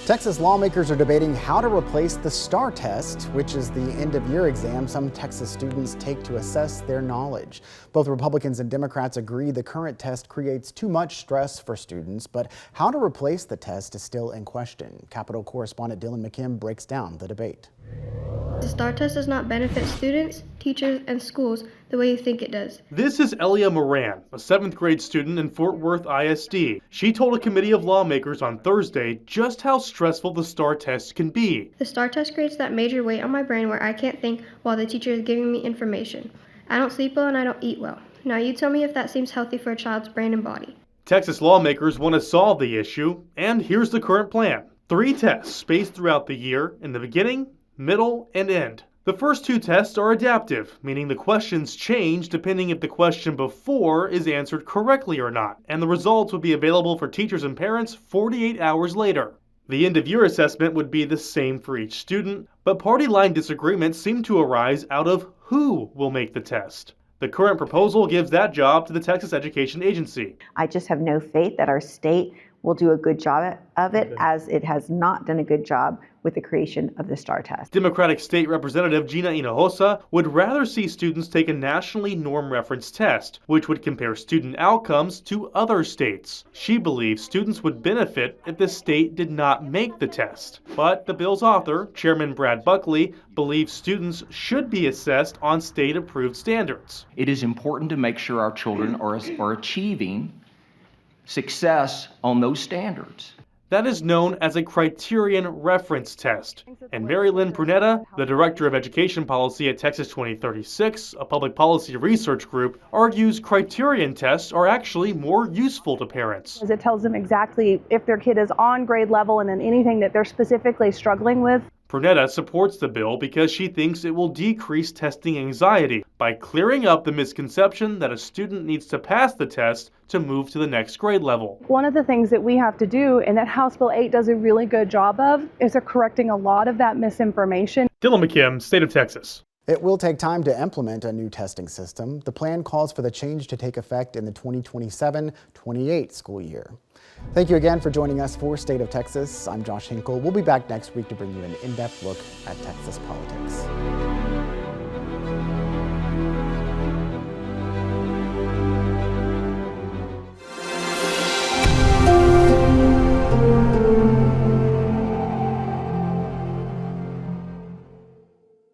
Texas lawmakers are debating how to replace the STAAR test, which is the end-of-year exam some Texas students take to assess their knowledge. Both Republicans and Democrats agree the current test creates too much stress for students, but how to replace the test is still in question. Capitol correspondent McKim breaks down the debate. The STAAR test does not benefit students, teachers, and schools the way you think it does. This is Elia Moran, a 7th grade student in Fort Worth ISD. She told a committee of lawmakers on Thursday just how stressful the STAAR test can be. The STAAR test creates that major weight on my brain where I can't think while the teacher is giving me information. I don't sleep well and I don't eat well. Now you tell me if that seems healthy for a child's brain and body. Texas lawmakers want to solve the issue, and here's the current plan. 3 tests spaced throughout the year in the beginning, middle, and end. The first 2 tests are adaptive, meaning the questions change depending if the question before is answered correctly or not, and the results would be available for teachers and parents 48 hours later. The end-of-year assessment would be the same for each student, but party line disagreements seem to arise out of who will make the test. The current proposal gives that job to the Texas Education Agency. I just have no faith that our state will do a good job of it, as it has not done a good job with the creation of the STAAR test. Democratic State Representative Gina Hinojosa would rather see students take a nationally norm reference test, which would compare student outcomes to other states. She believes students would benefit if the state did not make the test. But the bill's author, Chairman Brad Buckley, believes students should be assessed on state-approved standards. It is important to make sure our children are achieving success on those standards. That is known as a criterion reference test. And Mary Lynn Prunetta, the Director of Education Policy at Texas 2036, a public policy research group, argues criterion tests are actually more useful to parents. It tells them exactly if their kid is on grade level and then anything that they're specifically struggling with. Prunetta supports the bill because she thinks it will decrease testing anxiety by clearing up the misconception that a student needs to pass the test to move to the next grade level. One of the things that we have to do, and that House Bill 8 does a really good job of, is correcting a lot of that misinformation. McKim, State of Texas. It will take time to implement a new testing system. The plan calls for the change to take effect in the 2027-28 school year. Thank you again for joining us for State of Texas. I'm Josh Hinkle. We'll be back next week to bring you an in-depth look at Texas politics.